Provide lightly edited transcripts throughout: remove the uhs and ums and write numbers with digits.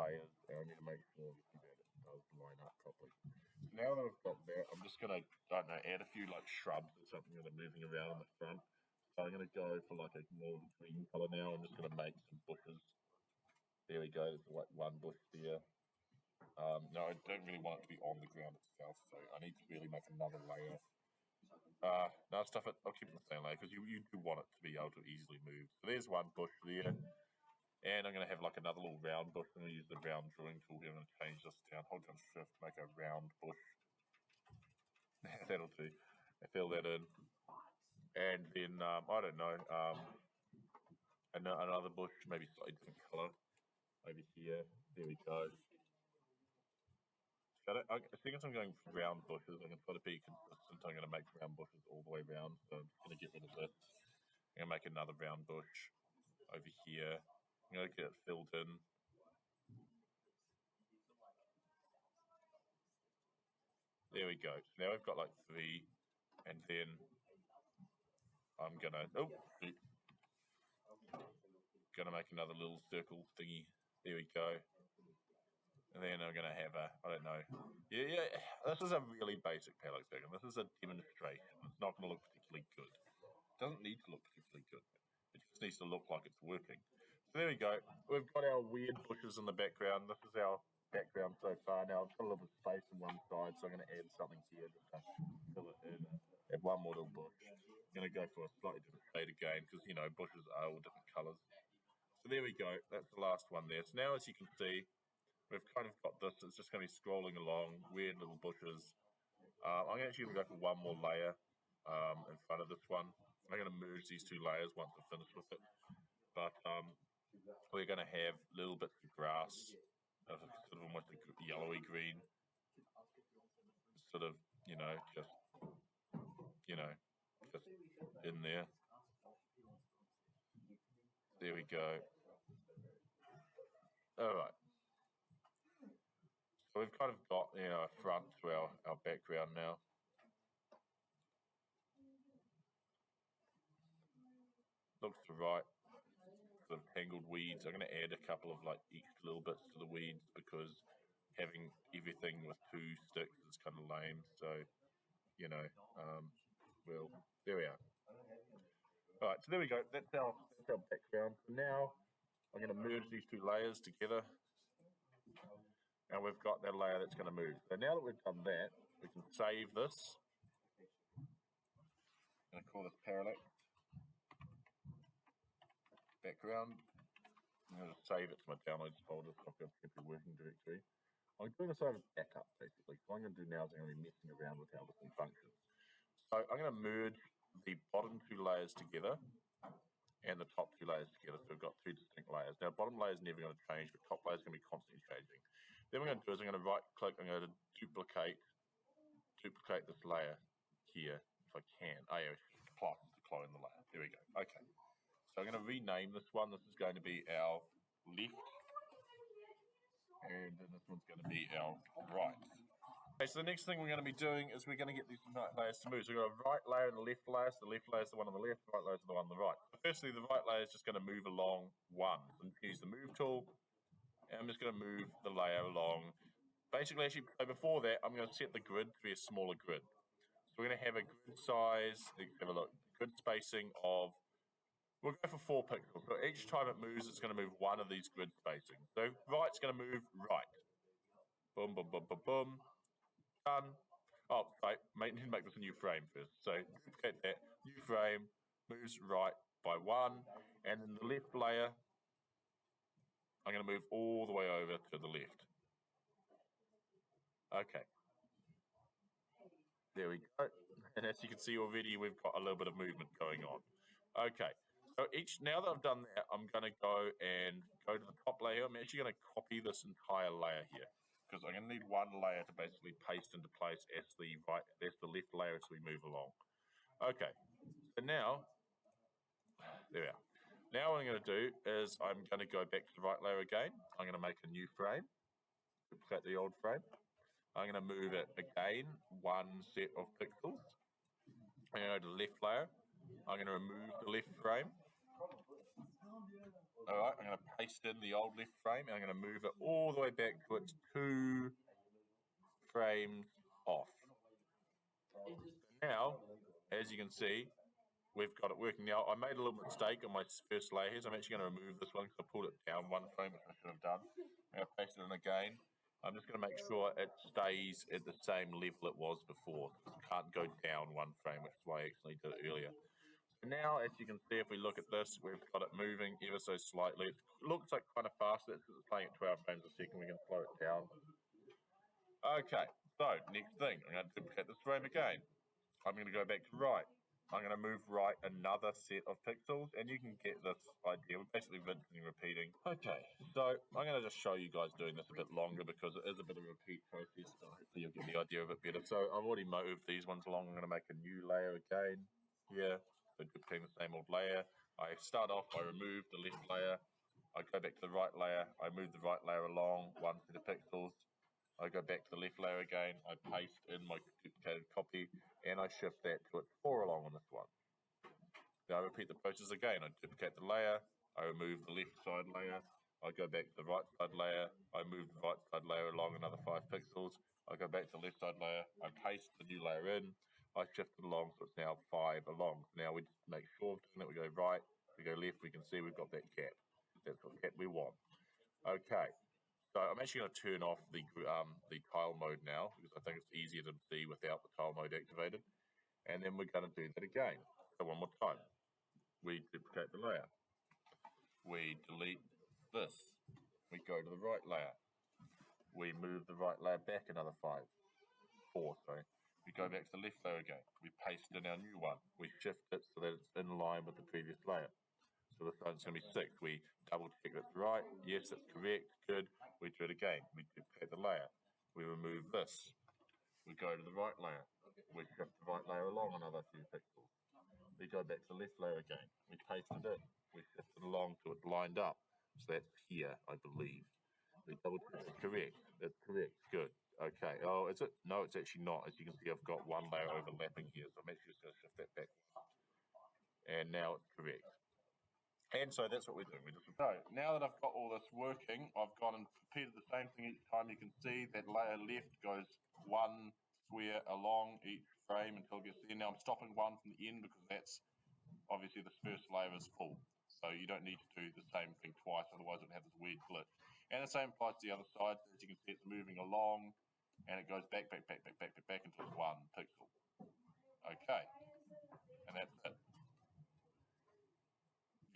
layers, and I need to make sure that it does line up properly. So now that I've got that, I'm just going to, I don't know, add a few like shrubs or something that are moving around in the front. So I'm going to go for like a more green colour now. I'm just going to make some bushes. There we go, there's like one bush there. No, I don't really want it to be on the ground itself, so I need to really make another layer. No, stuff it, I'll keep it the same layer because you do want it to be able to easily move. So there's one bush there. And I'm going to have like another little round bush. I'm going to use the round drawing tool here. I'm going to change this down. Hold down shift to make a round bush. That'll do. I fill that in. And then, I don't know, another bush, maybe slightly different colour over here. There we go. I think as I'm going for round bushes, I'm going to try to be consistent. I'm going to make round bushes all the way around. So I'm just going to get rid of this. I'm going to make another round bush over here. I'm going to get it filled in. There we go. So now we've got like 3, and then I'm gonna gonna make another little circle thingy. There we go. And then I'm gonna have a, I don't know. Yeah. This is a really basic parallax diagram. This is a demonstration. It's not gonna look particularly good. It doesn't need to look particularly good. It just needs to look like it's working. So there we go. We've got our weird bushes in the background. This is our background so far. Now I've got a little bit of space on one side, so I'm going to add something here just to fill it in. Add one more little bush. I'm going to go for a slightly different shade again because, you know, bushes are all different colours. So there we go. That's the last one there. So now, as you can see, we've kind of got this. It's just going to be scrolling along, weird little bushes. I'm actually going to go for one more layer in front of this one. I'm going to merge these 2 layers once I'm finished with it. But we're going to have little bits of grass, sort of almost a yellowy green, sort of, just in there. There we go. All right. So we've kind of got, a front to our background now. Looks right. Sort of tangled weeds. I'm going to add a couple of like extra little bits to the weeds because having everything with 2 sticks is kind of lame. So, well, there we are. All right, so there we go. That's our background. So now I'm going to merge these 2 layers together, and we've got that layer that's going to move. So now that we've done that, we can save this. I'm going to call this parallax background. I'm going to save it to my downloads folder so I've got a temporary working directory. I'm doing this over backup, basically. So what I'm going to do now is I'm going to be messing around with how this thing functions. So I'm going to merge the bottom 2 layers together and the top 2 layers together. So we've got 2 distinct layers. Now, bottom layer is never going to change, but top layer is going to be constantly changing. Then what I'm going to do is I'm going to right-click. I'm going to duplicate this layer here, if I can. Oh, yeah, plus to clone the layer. There we go. Okay. So I'm going to rename this one. This is going to be our left, and then this one's going to be our right. Okay, so the next thing we're going to be doing is we're going to get these layers to move. So we've got a right layer and a left layer. So the left layer is the one on the left, the right layer is the one on the right. So firstly, the right layer is just going to move along 1. So I'm going to use the move tool, and I'm just going to move the layer along. Basically, actually, so before that, I'm going to set the grid to be a smaller grid. So we're going to have a grid size, let's have a look, grid spacing of, we'll go for 4 pixels. So each time it moves, it's going to move 1 of these grid spacings. So right's going to move right. Boom, boom, boom, boom, boom. Done. Oh, sorry, need to make this a new frame first. So duplicate that. New frame moves right by 1. And then the left layer, I'm going to move all the way over to the left. Okay. There we go. And as you can see already, we've got a little bit of movement going on. Okay. So now that I've done that, I'm going to go to the top layer. I'm actually going to copy this entire layer here because I'm going to need 1 layer to basically paste into place as the left layer as we move along. Okay. So now, there we are. Now what I'm going to do is I'm going to go back to the right layer again. I'm going to make a new frame, duplicate the old frame. I'm going to move it again, 1 set of pixels. I'm going to go to the left layer. I'm going to remove the left frame. Alright, I'm going to paste in the old left frame and I'm going to move it all the way back to its 2 frames off. Now, as you can see, we've got it working. Now, I made a little mistake on my first layer here, so I'm actually going to remove this one because I pulled it down 1 frame, which I should have done. I'm going to paste it in again. I'm just going to make sure it stays at the same level it was before. So it can't go down 1 frame, which is why I actually did it earlier. So now, as you can see, if we look at this, we've got it moving ever so slightly. It looks like kind of fast. That's because it's playing at 12 frames a second. We can slow it down. Okay, so next thing, I'm going to duplicate this frame again. I'm going to go back to right. I'm going to move right another set of pixels, and you can get this idea. We're basically rinsing and repeating. Okay, so I'm going to just show you guys doing this a bit longer because it is a bit of a repeat process, but hopefully you'll get the idea of it better. So I've already moved these ones along. I'm going to make a new layer again here. So duplicating the same old layer. I start off, I remove the left layer. I go back to the right layer. I move the right layer along, 1 set of pixels. I go back to the left layer again, I paste in my duplicated copy, and I shift that to its 4 along on this one. Then I repeat the process again. I duplicate the layer, I remove the left side layer, I go back to the right side layer, I move the right side layer along another 5 pixels, I go back to the left side layer, I paste the new layer in, I shift it along so it's now 5 along. So now we just make sure of doing it. We go right, we go left, we can see we've got that gap. That's what gap we want. Okay. So I'm actually going to turn off the tile mode now because I think it's easier to see without the tile mode activated. And then we're going to do that again. So one more time. We duplicate the layer. We delete this. We go to the right layer. We move the right layer back another 4, sorry. We go back to the left layer again. We paste in our new one. We shift it so that it's in line with the previous layer. So this one's going to be 6. We double check that's right. Yes, that's correct. Good. We do it again. We duplicate the layer. We remove this. We go to the right layer. We shift the right layer along another few pixels. We go back to the left layer again. We paste it in. We shift it along till it's lined up. So that's here, I believe. We double check it's correct. That's correct. Good. Okay. Oh, is it? No, it's actually not. As you can see, I've got 1 layer overlapping here. So I'm actually just going to shift that back. And now it's correct. And so that's what we're doing. So now that I've got all this working, I've gone and repeated the same thing each time. You can see that layer left goes 1 square along each frame until it gets there. Now I'm stopping 1 from the end because that's obviously this first layer is full. So you don't need to do the same thing twice, otherwise it would have this weird glitch. And the same applies to the other side. As you can see, it's moving along and it goes back until it's 1 pixel. Okay. And that's it.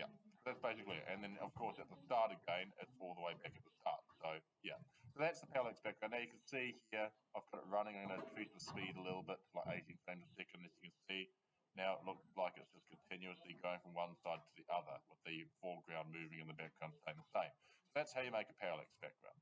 Yeah, so that's basically it. And then, of course, at the start again, it's all the way back at the start. So, yeah. So that's the parallax background. Now you can see here, I've got it running. I'm going to increase the speed a little bit to like 18 frames a second, as you can see. Now it looks like it's just continuously going from one side to the other, with the foreground moving and the background staying the same. So that's how you make a parallax background.